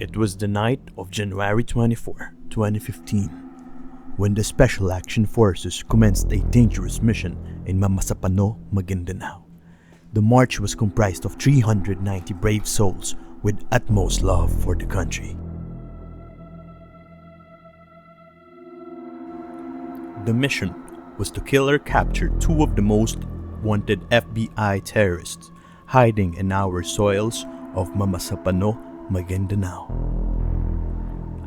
It was the night of January 24, 2015, when the Special Action Forces commenced a dangerous mission in Mamasapano, Maguindanao. The march was comprised of 390 brave souls with utmost love for the country. The mission was to kill or capture two of the most wanted FBI terrorists hiding in our soils of Mamasapano, Maguindanao: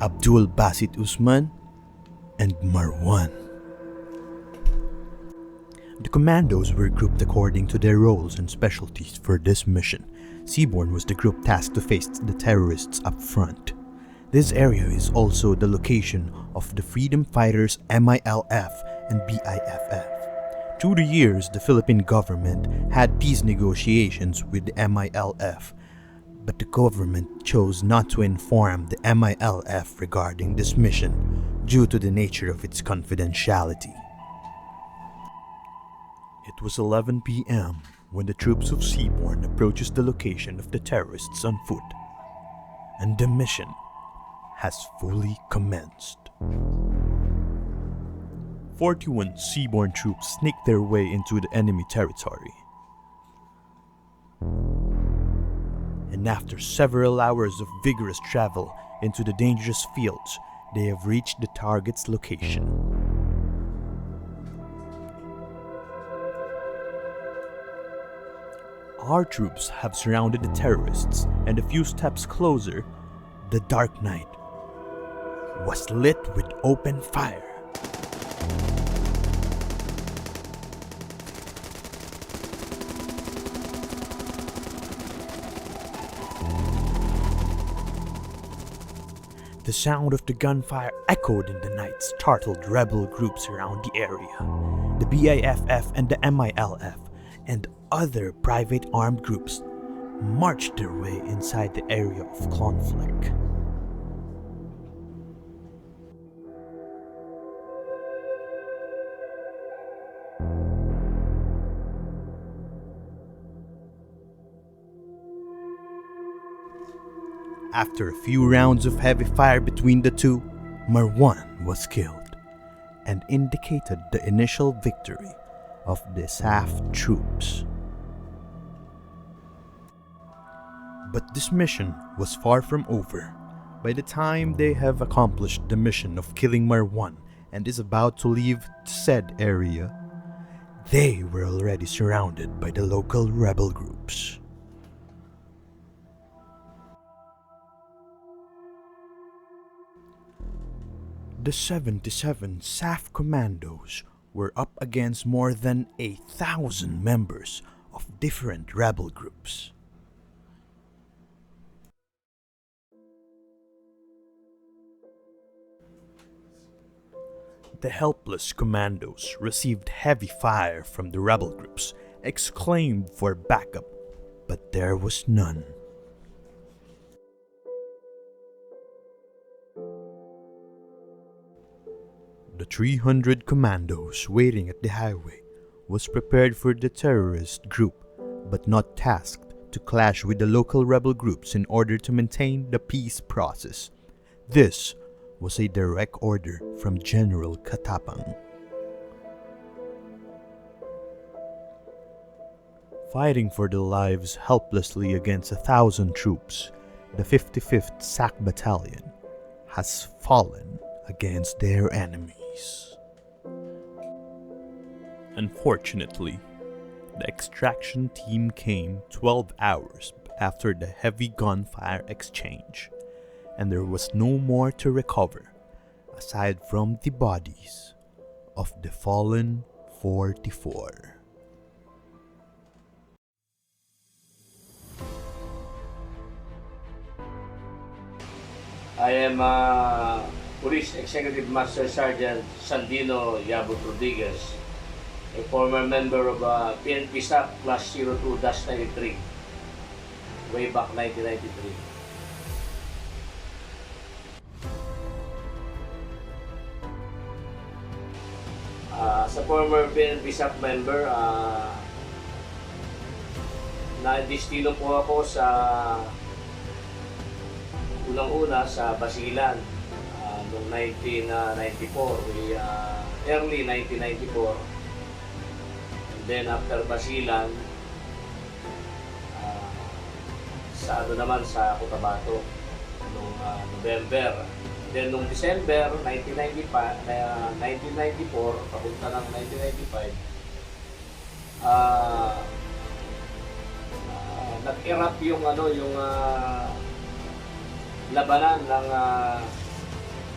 Abdul Basit Usman and Marwan. The commandos were grouped according to their roles and specialties for this mission. Seaborne was the group tasked to face the terrorists up front. This area is also the location of the freedom fighters MILF and BIFF. Through the years, the Philippine government had peace negotiations with the MILF, but the government chose not to inform the MILF regarding this mission due to the nature of its confidentiality. It was 11 p.m. when the troops of Seaborne approaches the location of the terrorists on foot, and the mission has fully commenced. 41 Seaborne troops sneaked their way into the enemy territory, and after several hours of vigorous travel into the dangerous fields, they have reached the target's location. Our troops have surrounded the terrorists, and a few steps closer, the dark night was lit with open fire. The sound of the gunfire echoed in the night, startled rebel groups around the area. The BIFF and the MILF and other private armed groups marched their way inside the area of conflict. After a few rounds of heavy fire between the two, Marwan was killed and indicated the initial victory of the SAF troops. But this mission was far from over. By the time they have accomplished the mission of killing Marwan and is about to leave said area, they were already surrounded by the local rebel groups. The 77 SAF commandos were up against more than 1,000 members of different rebel groups. The helpless commandos received heavy fire from the rebel groups, exclaimed for backup, but there was none. The 300 commandos waiting at the highway was prepared for the terrorist group, but not tasked to clash with the local rebel groups in order to maintain the peace process. This was a direct order from General Katapang. Fighting for their lives helplessly against 1,000 troops, the 55th SAC Battalion has fallen against their enemies. Unfortunately, the extraction team came 12 hours after the heavy gunfire exchange, and there was no more to recover aside from the bodies of the fallen 44. I am Police Executive Master Sergeant Sandino Yabut Rodriguez, a former member of PNP SAC Class 02-93, way back 1993. As a former PNP SAC member, na-destino po ako sa unang-una sa Basilan noong 1994, early 1994. And then after Basilan, sa naman sa Cotabato noong November. Then noong December 1994, papunta ng 1995, nag-erupt yung labanan ng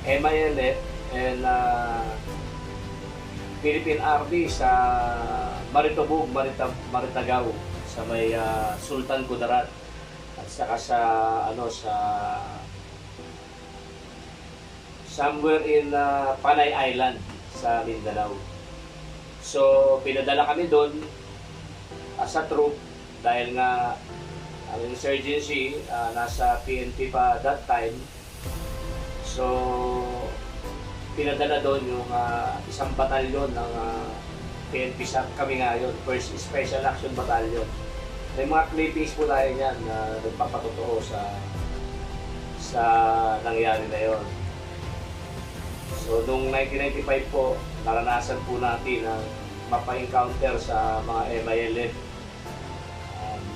MILF and Philippine Army sa Maritobog, Maritagao sa may Sultan Kudarat at saka sa somewhere in Panay Island sa Mindanao. So pinadala kami doon as a troop dahil nga ang insurgency nasa PNP pa that time. So pinadala doon yung isang batalyon ng PNP sa kami ngayon, First Special Action Battalion. May mga clippings po tayo yan na nagpapatotoo sa nangyari na yon. So noong 1995 po, naranasan po natin ang mapa-encounter sa mga MILF.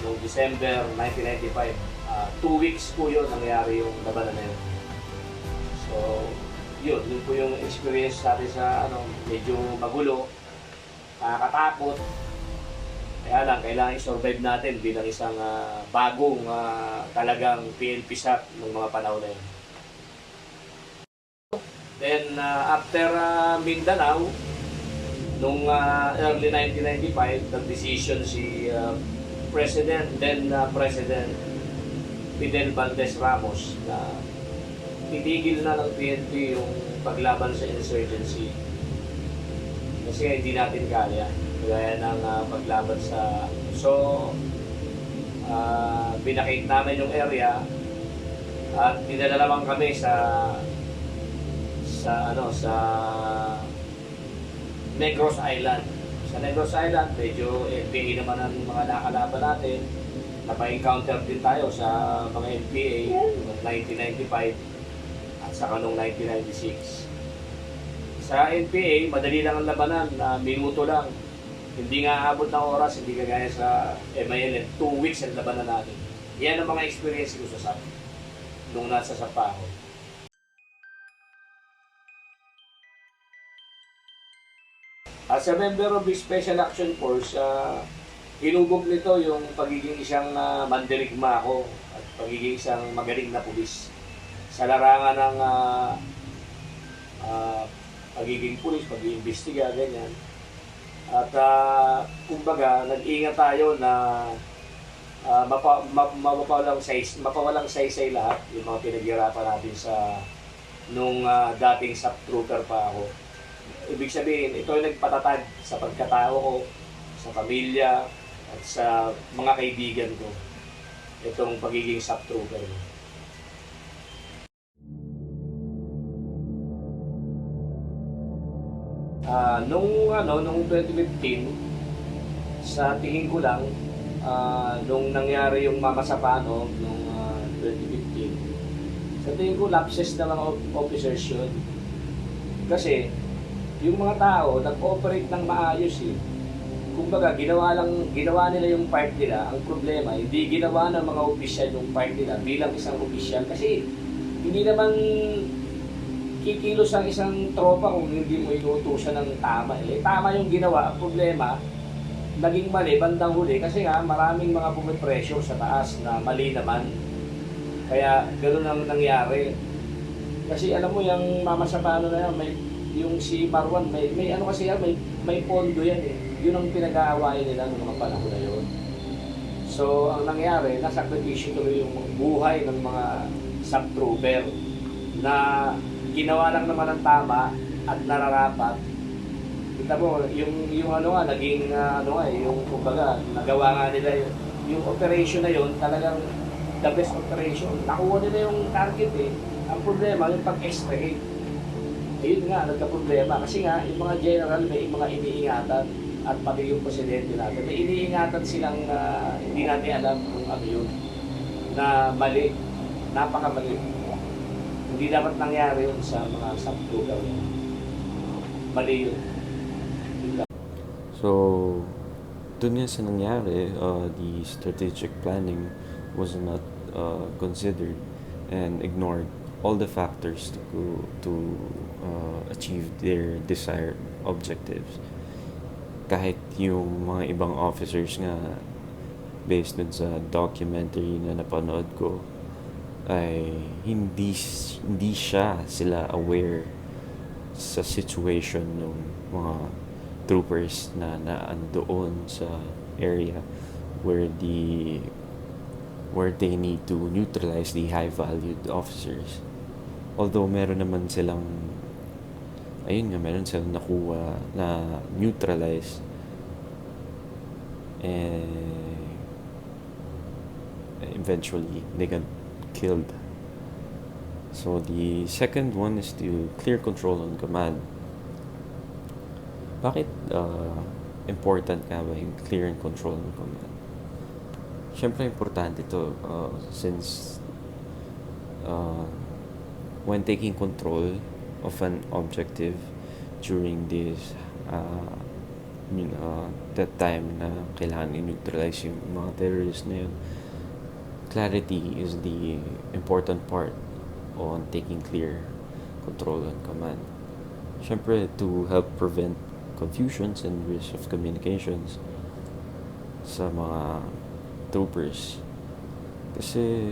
Noong December 1995, 2 weeks po yun nangyari yung labanan na yun. So yun po yung experience natin sa medyo magulo, nakakatakot. Kaya lang, kailangan i-survive natin bilang isang bagong talagang PNP SAP ng mga panahon na yun. Then after Mindanao, nung early 1995, nag-decision si President Fidel Valdez Ramos na titigil na ng PNP yung paglaban sa insurgency. Kasi hindi natin kaya. Gaya ng paglaban sa... So, binakit namin yung area at dinala naman kami sa Negros Island. Sa Negros Island, medyo NPA naman ang mga nakalaban natin. Napa-encounter din tayo sa mga NPA noong 1995 at saka noong 1996. Sa NPA, madali lang ang labanan, minuto lang. Hindi nga abot ng oras, hindi kagaya sa MILF, 2 weeks ang labanan natin. Yan ang mga experience ko sa SAP nung nasa SAP ako. As a member of the Special Action Force, hinubog nito yung pagiging isang mandirigma ako at pagiging isang magaling na pulis. Sa larangan ng pagiging pulis, pag-iimbestiga, ganyan. At kumbaga, nag-ingat tayo na mapawalang saysay lahat yung mga pinaghirapan natin nung dating SAP trooper pa ako. Ibig sabihin, ito ay nagpatatag sa pagkatao ko, sa pamilya, at sa mga kaibigan ko. Itong pagiging SAP trooper. Nung 2015, sa tingin ko lang, nung nangyari yung mamasapano, nung 2015, sa tingin ko lapses na mga officers yun. Kasi, yung mga tao, nag-operate ng maayos eh. Kumbaga, ginawa nila yung part nila. Ang problema, hindi ginawa ng mga opisyal yung part nila bilang isang opisyal. Kasi, hindi naman kikilos ang isang tropa kung hindi mo inutusan ng tama. Tama yung ginawa. Ang problema, naging mali, bandang huli. Kasi nga, maraming mga pumipressure sa taas na mali naman. Kaya, ganoon ang nangyari. Kasi alam mo, yung mamasapano na yan, yung si Marwan, may kasi yan, may pondo yan eh. Yun ang pinag-aawain nila ng mga panahon na yun. So, ang nangyari, nasakripisyo tuloy yung buhay ng mga SAP trooper na ginawa lang naman ng tama at nararapat. Kita mo, yung naging yung kumbaga, nagawa nga nila yung operation na yun, talagang the best operation. Nakuha nila yung target eh. Ang problema, yung pag-extricate. Ayun nga, nagka-problema. Kasi nga, yung mga general may mga iniingatan at pati yung presidente natin. May iniingatan silang hindi natin alam kung ano yun. Na mali. Napakamali. Hindi dapat nangyari yun sa mga sublugar niya. Mali yun. So, dun nga sa nangyari, the strategic planning was not considered and ignored all the factors to achieve their desired objectives. Kahit yung mga ibang officers nga, based dun sa documentary na napanood ko, ay hindi sila aware sa situation ng mga troopers na naandoon sa area where they need to neutralize the high valued officers. Although meron silang nakuha na neutralize, and eventually they got killed. So the second one is to clear control on command. Bakit important nga ba yung clear and control on command? Siyempre importante ito since when taking control of an objective during this that time na kailangan i-neutralize yung mga terrorists na yun, clarity is the important part on taking clear control and command. Siyempre, to help prevent confusions and risk of communications sa mga troopers. Kasi,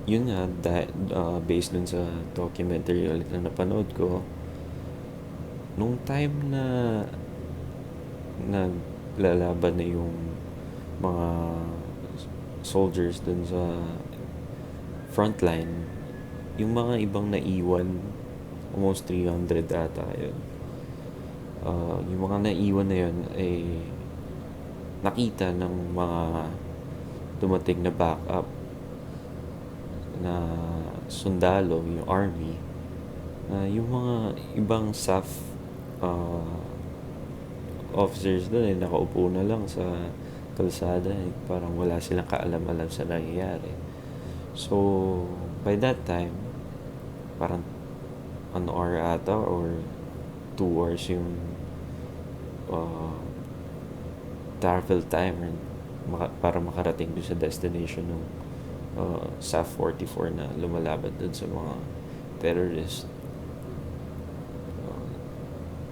yun nga, based dun sa documentary ulit na napanood ko, nung time na naglalaban na yung mga soldiers dun sa frontline, yung mga ibang naiwan, almost 300 ata yun. Yung mga naiwan na yun ay nakita ng mga dumating na backup na sundalo, yung army, yung mga ibang staff officers doon ay nakaupo na lang sa kalsada, parang wala silang kaalam-alam sa nangyayari. So, by that time, parang an hour ata or 2 hours yung travel time para makarating doon sa destination ng SAF 44 na lumalaban doon sa mga terrorists.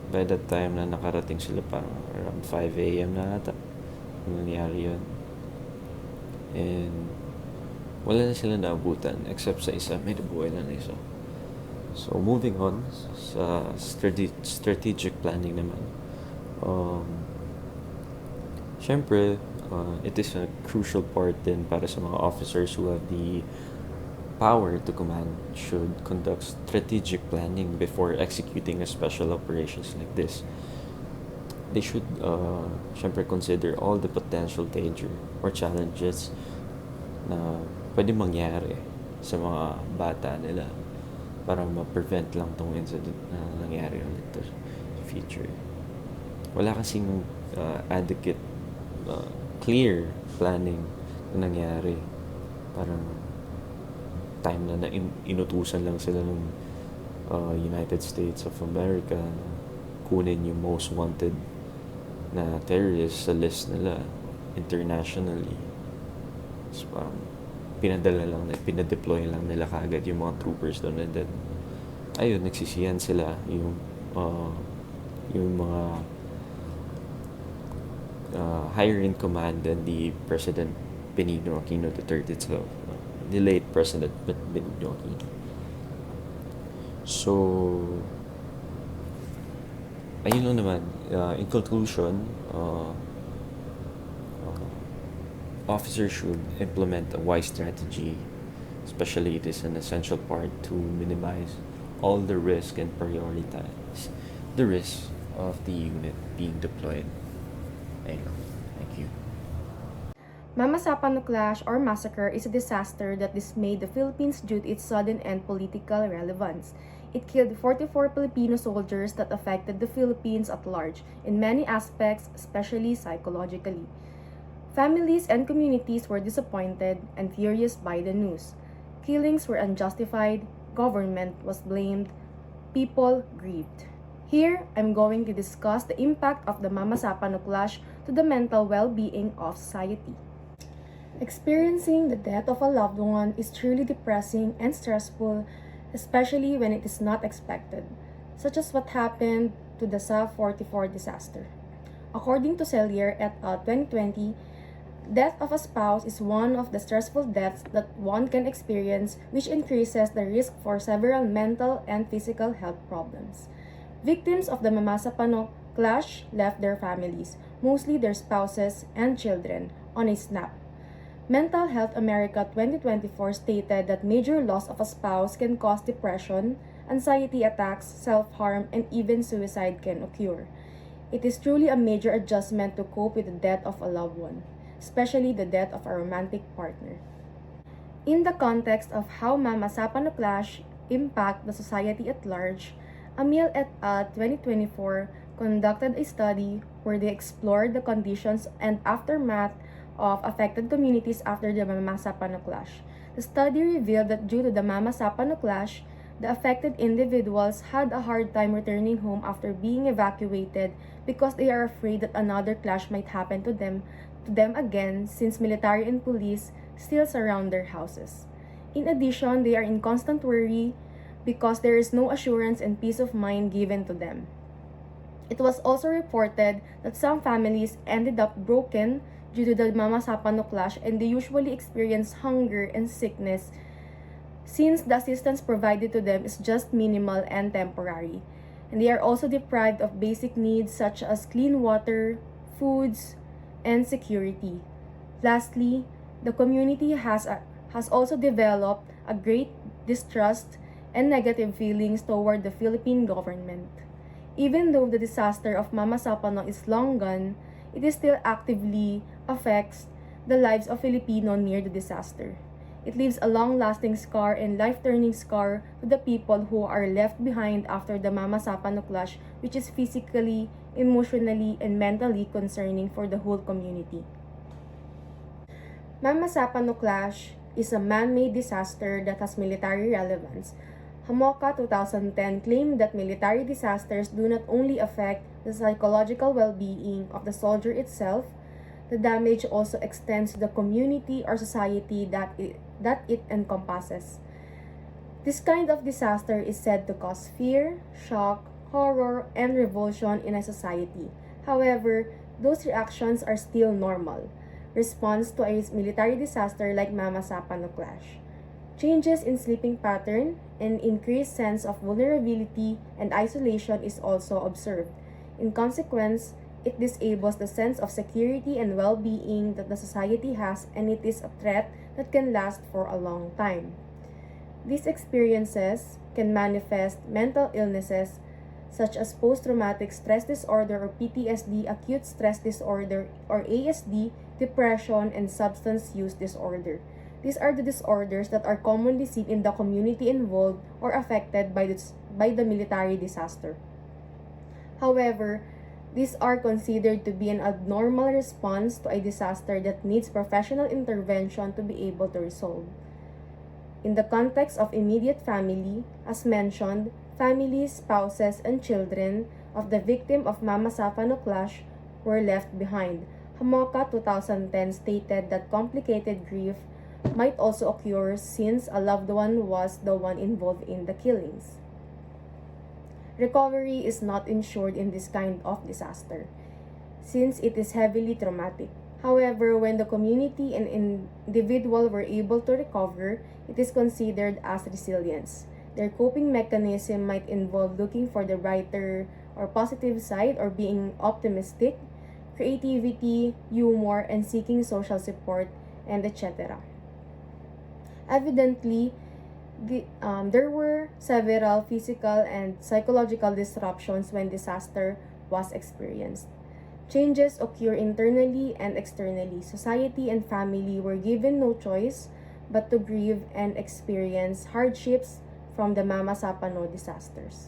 By that time na nakarating sila, parang around 5 a.m. na ata nangyari yun. And wala na sila naabutan except sa isa, may nabuhay lang na isa. So moving on sa strategic planning naman, syempre it is a crucial part din para sa mga officers who have the power to command should conduct strategic planning before executing a special operations like this. They should syempre consider all the potential danger or challenges na pwede mangyari sa mga bata nila para ma-prevent lang tong incident na nangyari ulit sa future. Wala kasing adequate clear planning na nangyari. Parang time na inutusan lang sila ng United States of America na kunin yung most wanted na terrorists sa list nila internationally. So, parang pinadeploy lang nila kagad yung mga troopers doon, and then ayun, nagsisiyan sila yung mga higher in command than the President Benigno Aquino III itself, the late President Benigno Aquino. So ayun lang naman, in conclusion, officers should implement a wise strategy, especially it is an essential part to minimize all the risk and prioritize the risk of the unit being deployed. Ayun. Thank you. Mamasapan clash or massacre is a disaster that dismayed the Philippines due to its sudden and political relevance. It killed 44 Filipino soldiers that affected the Philippines at large in many aspects, especially psychologically. Families and communities were disappointed and furious by the news. Killings were unjustified, government was blamed, people grieved. Here, I'm going to discuss the impact of the Mama Sapano clash to the mental well-being of society. Experiencing the death of a loved one is truly depressing and stressful, especially when it is not expected, such as what happened to the Sa 44 disaster. According to Cellier et al. 2020, death of a spouse is one of the stressful deaths that one can experience, which increases the risk for several mental and physical health problems. Victims of the Mama Sapano clash left their families, mostly their spouses and children, on a snap. Mental Health America 2024 stated that major loss of a spouse can cause depression, anxiety attacks, self-harm, and even suicide can occur. It is truly a major adjustment to cope with the death of a loved one, especially the death of a romantic partner. In the context of how Mama Sapano clash impact the society at large, Amil et al. 2024 conducted a study where they explored the conditions and aftermath of affected communities after the Mama Sapano clash. The study revealed that due to the Mama Sapano clash, the affected individuals had a hard time returning home after being evacuated because they are afraid that another clash might happen to them again, since military and police still surround their houses. In addition, they are in constant worry because there is no assurance and peace of mind given to them. It was also reported that some families ended up broken due to the Mama Sapano clash, and they usually experience hunger and sickness since the assistance provided to them is just minimal and temporary. And they are also deprived of basic needs such as clean water, foods, and security. Lastly, the community has also developed a great distrust and negative feelings toward the Philippine government. Even though the disaster of Mama Sapano is long gone, it is still actively affects the lives of Filipino near the disaster. It leaves a long-lasting scar and life-turning scar to the people who are left behind after the Mama Sapano clash, which is physically, emotionally, and mentally concerning for the whole community. Mama Sapano clash is a man-made disaster that has military relevance. Hamoka 2010 claimed that military disasters do not only affect the psychological well-being of the soldier itself, the damage also extends to the community or society that it encompasses. This kind of disaster is said to cause fear, shock, horror, and revulsion in a society. However, those reactions are still normal response to a military disaster like Mama Sapano clash. Changes in sleeping pattern and increased sense of vulnerability and isolation is also observed. In consequence, it disables the sense of security and well-being that the society has, and it is a threat that can last for a long time. These experiences can manifest mental illnesses such as post-traumatic stress disorder or PTSD, acute stress disorder or ASD, depression, and substance use disorder. These are the disorders that are commonly seen in the community involved or affected by the military disaster. However, these are considered to be an abnormal response to a disaster that needs professional intervention to be able to resolve. In the context of immediate family, as mentioned, families, spouses, and children of the victim of Mama Sapano clash were left behind. Hamoka 2010 stated that complicated grief might also occur since a loved one was the one involved in the killings. Recovery is not ensured in this kind of disaster, since it is heavily traumatic. However, when the community and individual were able to recover, it is considered as resilience. Their coping mechanism might involve looking for the brighter or positive side or being optimistic, creativity, humor, and seeking social support, and etc. Evidently, there were several physical and psychological disruptions when disaster was experienced. Changes occur internally and externally. Society and family were given no choice but to grieve and experience hardships from the Mama Sapano disasters.